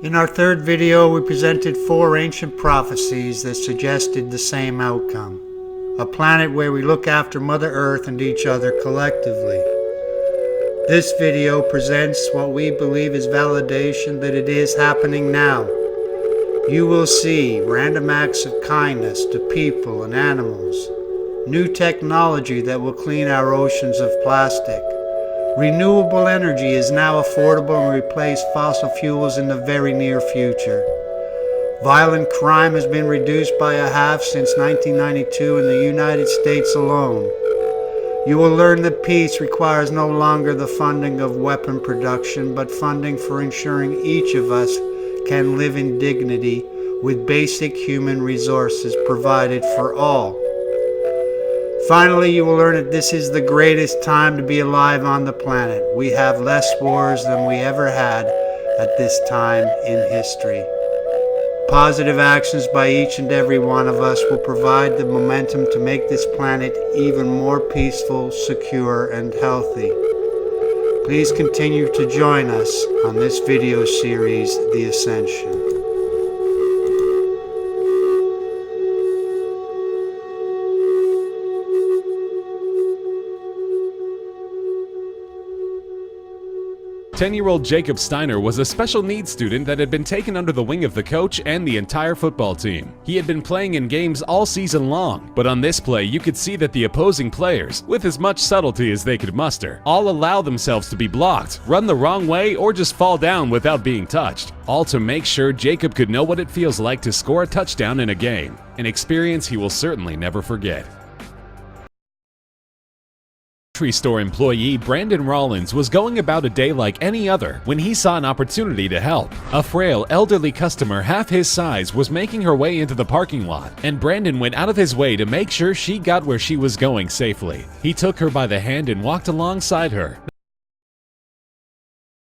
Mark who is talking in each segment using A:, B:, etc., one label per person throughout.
A: In our third video, we presented 4 ancient prophecies that suggested the same outcome. A planet where we look after Mother Earth and each other collectively. This video presents what we believe is validation that it is happening now. You will see random acts of kindness to people and animals. New technology that will clean our oceans of plastic. Renewable energy is now affordable and replace fossil fuels in the very near future. Violent crime has been reduced by a half since 1992 in the United States alone. You will learn that peace requires no longer the funding of weapon production, but funding for ensuring each of us can live in dignity with basic human resources provided for all. Finally, you will learn that this is the greatest time to be alive on the planet. We have less wars than we ever had at this time in history. Positive actions by each and every one of us will provide the momentum to make this planet even more peaceful, secure, and healthy. Please continue to join us on this video series, The Ascension.
B: Ten-year-old Jacob Steiner was a special needs student that had been taken under the wing of the coach and the entire football team. He had been playing in games all season long, but on this play you could see that the opposing players, with as much subtlety as they could muster, all allow themselves to be blocked, run the wrong way, or just fall down without being touched, all to make sure Jacob could know what it feels like to score a touchdown in a game, an experience he will certainly never forget. Store employee Brandon Rollins was going about a day like any other when he saw an opportunity to help. A frail, elderly customer half his size was making her way into the parking lot, and Brandon went out of his way to make sure she got where she was going safely. He took her by the hand and walked alongside her.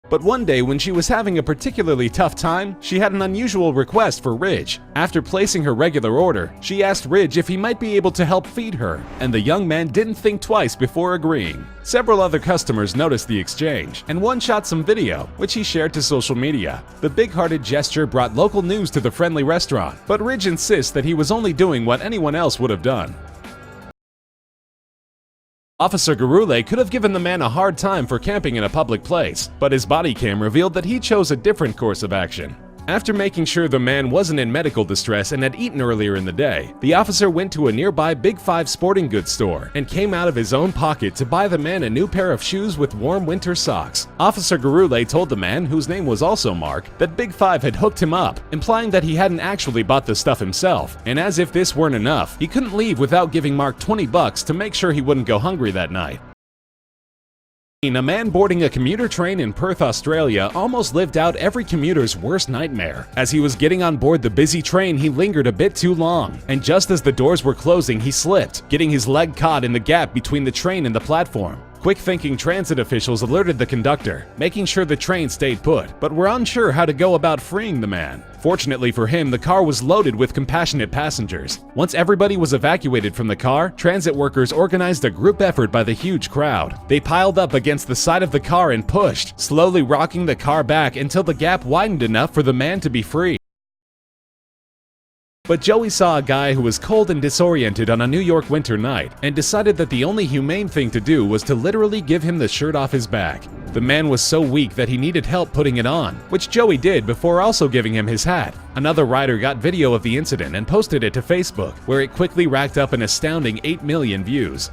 B: But one day when she was having a particularly tough time, she had an unusual request for Ridge. After placing her regular order, she asked Ridge if he might be able to help feed her, and the young man didn't think twice before agreeing. Several other customers noticed the exchange, and one shot some video, which he shared to social media. The big-hearted gesture brought local news to the friendly restaurant, but Ridge insists that he was only doing what anyone else would have done. Officer Garule could have given the man a hard time for camping in a public place, but his body cam revealed that he chose a different course of action. After making sure the man wasn't in medical distress and had eaten earlier in the day, the officer went to a nearby Big 5 sporting goods store and came out of his own pocket to buy the man a new pair of shoes with warm winter socks. Officer Garule told the man, whose name was also Mark, that Big 5 had hooked him up, implying that he hadn't actually bought the stuff himself, and as if this weren't enough, he couldn't leave without giving Mark $20 to make sure he wouldn't go hungry that night. A man boarding a commuter train in Perth, Australia almost lived out every commuter's worst nightmare. As he was getting on board the busy train, he lingered a bit too long, and just as the doors were closing, he slipped, getting his leg caught in the gap between the train and the platform. Quick-thinking transit officials alerted the conductor, making sure the train stayed put, but were unsure how to go about freeing the man. Fortunately for him, the car was loaded with compassionate passengers. Once everybody was evacuated from the car, transit workers organized a group effort by the huge crowd. They piled up against the side of the car and pushed, slowly rocking the car back until the gap widened enough for the man to be free. But Joey saw a guy who was cold and disoriented on a New York winter night and decided that the only humane thing to do was to literally give him the shirt off his back. The man was so weak that he needed help putting it on, which Joey did before also giving him his hat. Another rider got video of the incident and posted it to Facebook, where it quickly racked up an astounding 8 million views.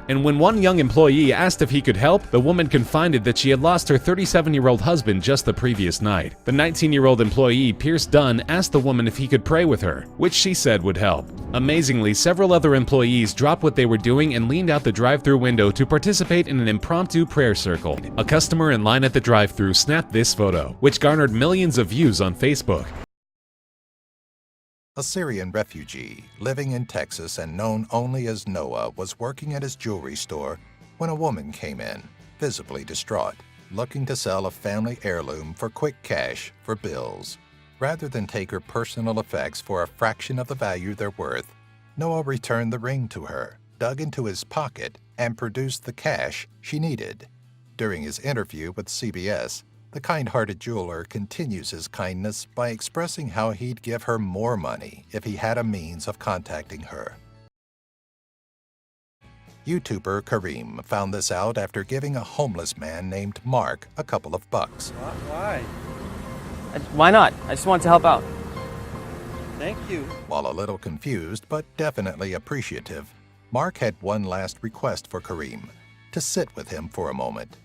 B: And when one young employee asked if he could help, the woman confided that she had lost her 37-year-old husband just the previous night. The 19-year-old employee, Pierce Dunn, asked the woman if he could pray with her, which she said would help. Amazingly, several other employees dropped what they were doing and leaned out the drive-thru window to participate in an impromptu prayer circle. A customer in line at the drive-thru snapped this photo, which garnered millions of views on Facebook.
C: A Syrian refugee living in Texas and known only as Noah was working at his jewelry store when a woman came in, visibly distraught, looking to sell a family heirloom for quick cash for bills. Rather than take her personal effects for a fraction of the value they're worth, Noah returned the ring to her, dug into his pocket, and produced the cash she needed. During his interview with CBS, The kind-hearted jeweler continues his kindness by expressing how he'd give her more money if he had a means of contacting her. YouTuber Kareem found this out after giving a homeless man named Mark a couple of bucks.
A: Why?
D: Why not? I just want to help out.
A: Thank you.
C: While a little confused but definitely appreciative, Mark had one last request for Kareem: to sit with him for a moment.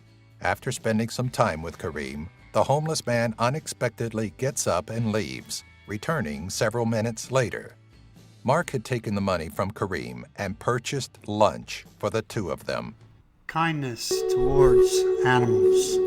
C: After spending some time with Kareem, the homeless man unexpectedly gets up and leaves, returning several minutes later. Mark had taken the money from Kareem and purchased lunch for the two of them.
A: Kindness towards animals.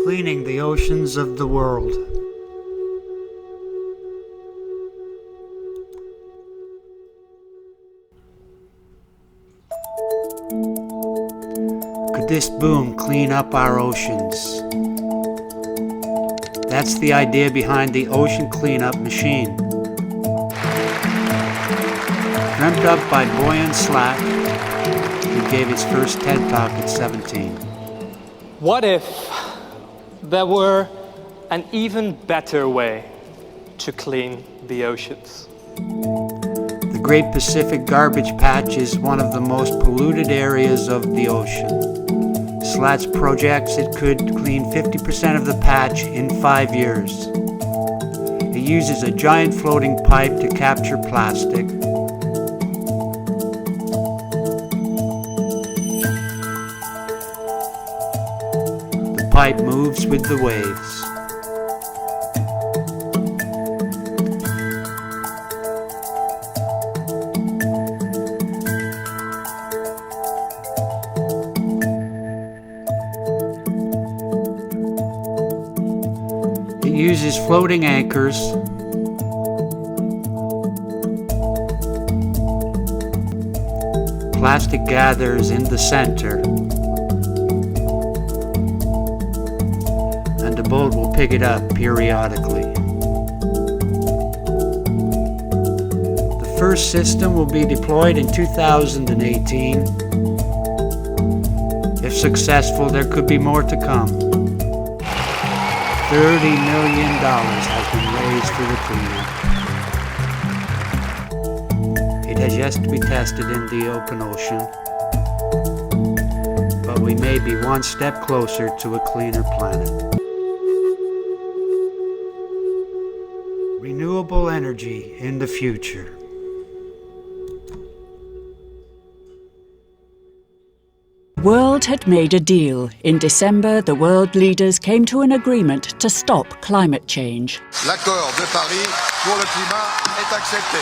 A: Cleaning the oceans of the world. Could this boom clean up our oceans? That's the idea behind the ocean cleanup machine. Dreamt up by Boyan Slack, who gave his first TED Talk at 17.
E: What if there were an even better way to clean the oceans?
A: The Great Pacific Garbage Patch is one of the most polluted areas of the ocean. Slats projects it could clean 50% of the patch in 5 years. It uses a giant floating pipe to capture plastic. The pipe moves with the waves. It uses floating anchors, plastic gathers in the center, and the boat will pick it up periodically. The first system will be deployed in 2018. If successful, there could be more to come. $30 million has been raised for the cleaner. It has yet to be tested in the open ocean, but we may be one step closer to a cleaner planet. Renewable energy in the future.
F: The world had made a deal. In December, the world leaders came to an agreement to stop climate change.
G: L'accord de Paris pour le climat est accepté.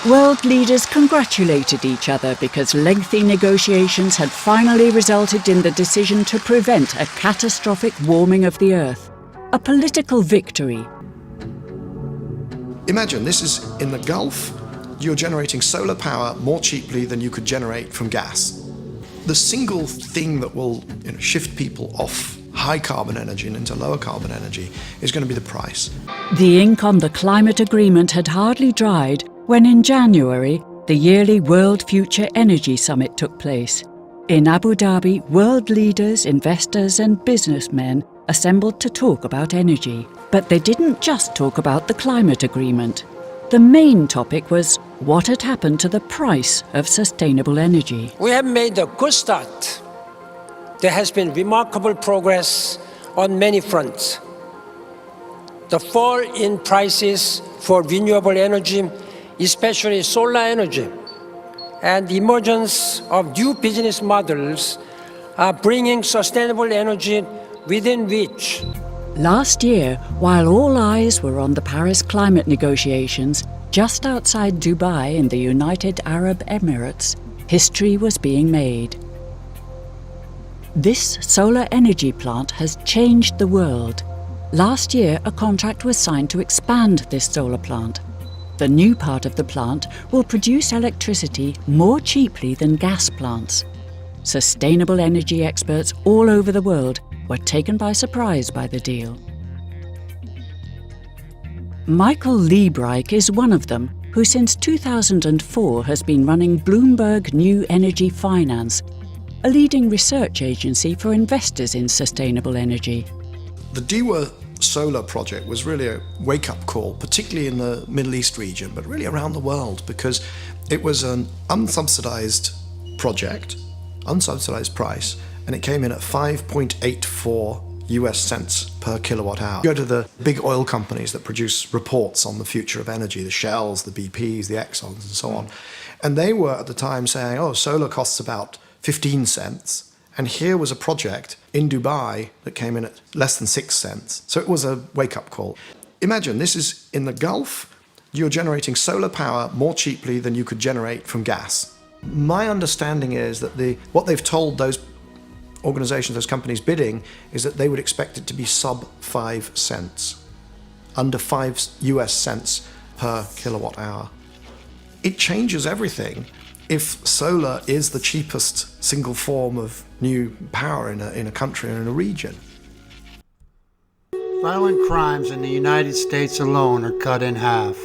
F: World leaders congratulated each other because lengthy negotiations had finally resulted in the decision to prevent a catastrophic warming of the Earth. A political victory.
H: Imagine this is in the Gulf. You're generating solar power more cheaply than you could generate from gas. The single thing that will shift people off high carbon energy and into lower carbon energy is going to be the price.
F: The ink on the climate agreement had hardly dried when in January, the yearly World Future Energy Summit took place. In Abu Dhabi, world leaders, investors and businessmen assembled to talk about energy. But they didn't just talk about the climate agreement. The main topic was what had happened to the price of sustainable energy.
I: We have made a good start. There has been remarkable progress on many fronts. The fall in prices for renewable energy, especially solar energy, and the emergence of new business models are bringing sustainable energy within reach.
F: Last year, while all eyes were on the Paris climate negotiations, just outside Dubai in the United Arab Emirates, history was being made. This solar energy plant has changed the world. Last year, a contract was signed to expand this solar plant. The new part of the plant will produce electricity more cheaply than gas plants. Sustainable energy experts all over the world were taken by surprise by the deal. Michael Liebreich is one of them, who since 2004 has been running Bloomberg New Energy Finance, a leading research agency for investors in sustainable energy.
H: The DEWA solar project was really a wake-up call, particularly in the Middle East region, but really around the world, because it was an unsubsidized project, unsubsidized price, and it came in at 5.84 US cents per kilowatt hour. Go to the big oil companies that produce reports on the future of energy, the Shells, the BPs, the Exxons, and so on. And they were at the time saying, oh, solar costs about 15 cents. And here was a project in Dubai that came in at less than 6 cents. So it was a wake-up call. Imagine this is in the Gulf. You're generating solar power more cheaply than you could generate from gas. My understanding is that what they've told those organizations, those companies bidding, is that they would expect it to be sub 5 cents, under 5 US cents per kilowatt hour. It changes everything if solar is the cheapest single form of new power in a country or in a region.
A: Violent crimes in the United States alone are cut in half.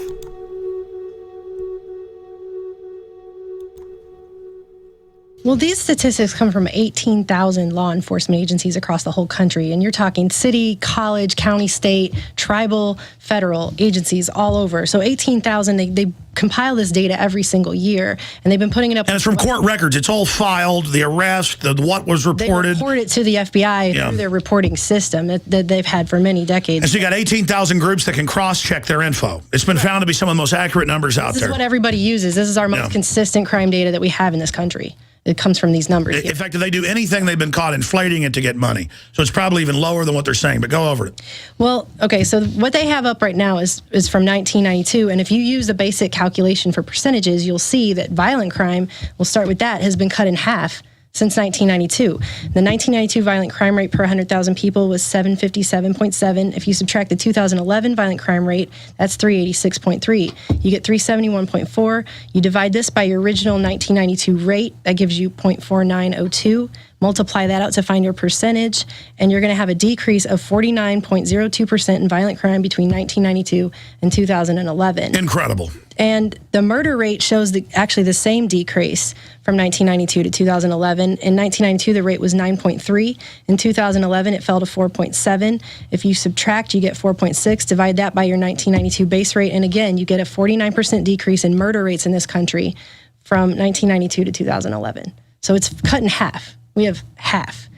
J: Well, these statistics come from 18,000 law enforcement agencies across the whole country. And you're talking city, college, county, state, tribal, federal agencies all over. So 18,000, they compile this data every single year. And they've been putting it up.
K: And it's from court records. It's all filed, the arrest, what was reported.
J: They report it to the FBI through their reporting system that they've had for many decades.
K: And so you got 18,000 groups that can cross-check their info. It's been found to be some of the most accurate numbers out there.
J: This is what everybody uses. This is our most consistent crime data that we have in this country. It comes from these numbers.
K: In fact, if they do anything, they've been caught inflating it to get money. So it's probably even lower than what they're saying, but go over it.
J: Well, okay, so what they have up right now is from 1992, and if you use the basic calculation for percentages, you'll see that violent crime, we'll start with that, has been cut in half since 1992. The 1992 violent crime rate per 100,000 people was 757.7. If you subtract the 2011 violent crime rate, that's 386.3. You get 371.4. You divide this by your original 1992 rate, that gives you 0.4902. Multiply that out to find your percentage, and you're going to have a decrease of 49.02% in violent crime between 1992 and 2011.
K: Incredible.
J: And the murder rate shows actually the same decrease from 1992 to 2011. In 1992, the rate was 9.3. In 2011, it fell to 4.7. If you subtract, you get 4.6. Divide that by your 1992 base rate, and again, you get a 49% decrease in murder rates in this country from 1992 to 2011. So it's cut in half. We have half.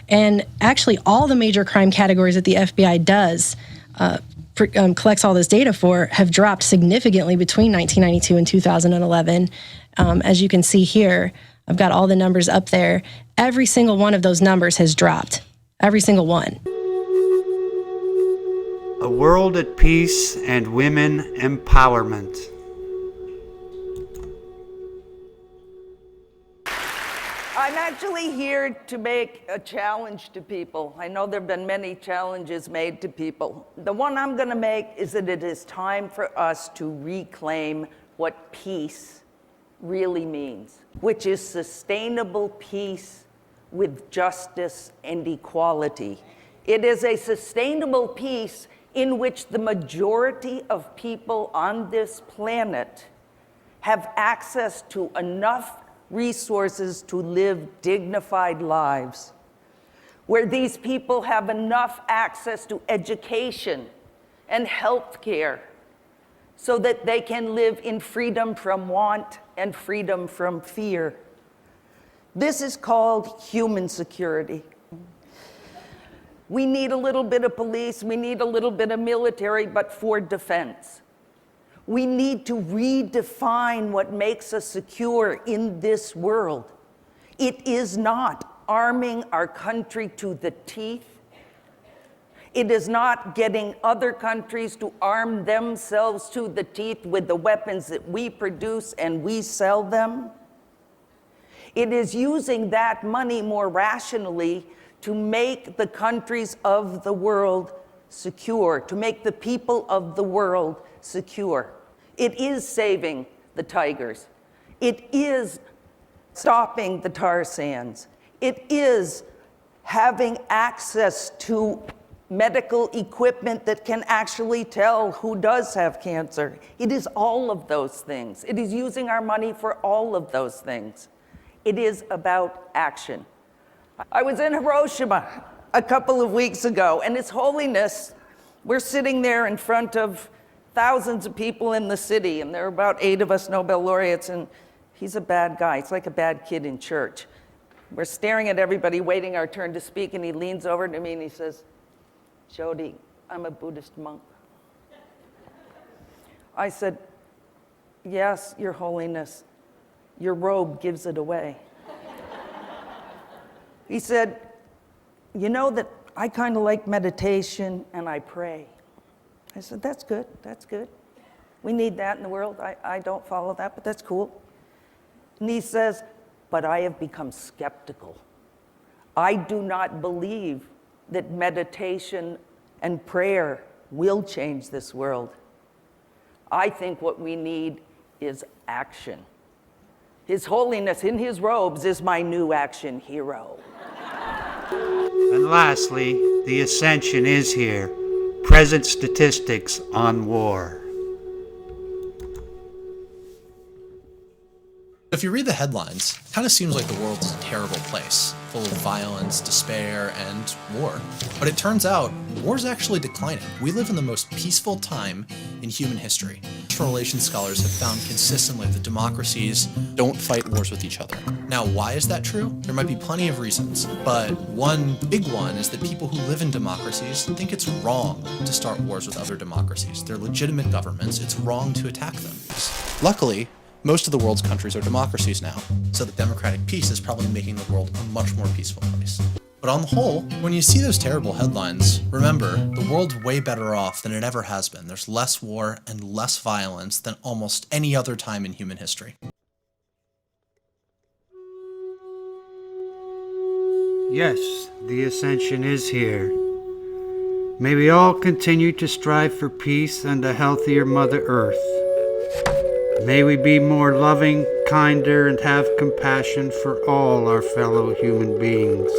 J: And actually, all the major crime categories that the FBI does collects all this data for have dropped significantly between 1992 and 2011. As you can see here, I've got all the numbers up there. Every single one of those numbers has dropped. Every single one.
A: A world at peace and women empowerment.
L: I'm actually here to make a challenge to people. I know there have been many challenges made to people. The one I'm going to make is that it is time for us to reclaim what peace really means, which is sustainable peace with justice and equality. It is a sustainable peace in which the majority of people on this planet have access to enough resources to live dignified lives, where these people have enough access to education and health care so that they can live in freedom from want and freedom from fear. This is called human security. We need a little bit of police, we need a little bit of military, but for defense. We need to redefine what makes us secure in this world. It is not arming our country to the teeth. It is not getting other countries to arm themselves to the teeth with the weapons that we produce and we sell them. It is using that money more rationally to make the countries of the world secure, to make the people of the world secure. It is saving the tigers. It is stopping the tar sands. It is having access to medical equipment that can actually tell who does have cancer. It is all of those things. It is using our money for all of those things. It is about action. I was in Hiroshima a couple of weeks ago, and His Holiness, we're sitting there in front of thousands of people in the city, and there are about 8 of us Nobel laureates, and he's a bad guy. It's like a bad kid in church. We're staring at everybody, waiting our turn to speak, and he leans over to me and he says, "Jody, I'm a Buddhist monk." I said, "Yes, Your Holiness, your robe gives it away." He said, "You know that I kind of like meditation and I pray." I said, "That's good, that's good. We need that in the world. I don't follow that, but that's cool." And he says, "But I have become skeptical. I do not believe that meditation and prayer will change this world. I think what we need is action. His Holiness in his robes is my new action hero."
A: And lastly, the Ascension is here. Present statistics on war.
M: If you read the headlines, it kind of seems like the world is a terrible place, full of violence, despair, and war. But it turns out, war is actually declining. We live in the most peaceful time in human history. International relations scholars have found consistently that democracies don't fight wars with each other. Now, why is that true? There might be plenty of reasons, but one big one is that people who live in democracies think it's wrong to start wars with other democracies. They're legitimate governments. It's wrong to attack them. Luckily, most of the world's countries are democracies now, so the democratic peace is probably making the world a much more peaceful place. But on the whole, when you see those terrible headlines, remember, the world's way better off than it ever has been. There's less war and less violence than almost any other time in human history.
A: Yes, the Ascension is here. May we all continue to strive for peace and a healthier Mother Earth. May we be more loving, kinder, and have compassion for all our fellow human beings.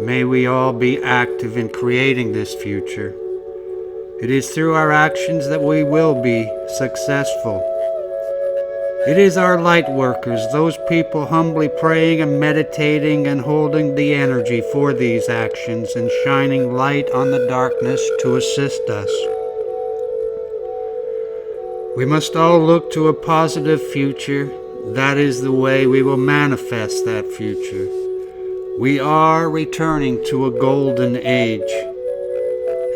A: May we all be active in creating this future. It is through our actions that we will be successful. It is our light workers, those people humbly praying and meditating and holding the energy for these actions and shining light on the darkness to assist us. We must all look to a positive future. That is the way we will manifest that future. We are returning to a golden age,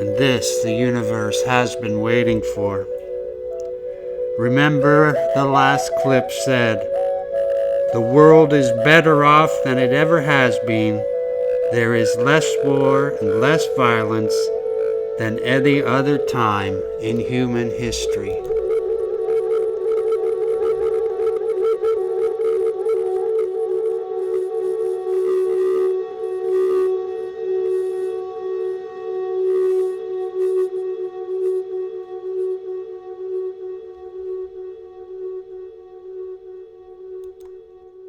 A: and this the universe has been waiting for. Remember, the last clip said, "The world is better off than it ever has been. There is less war and less violence than any other time in human history."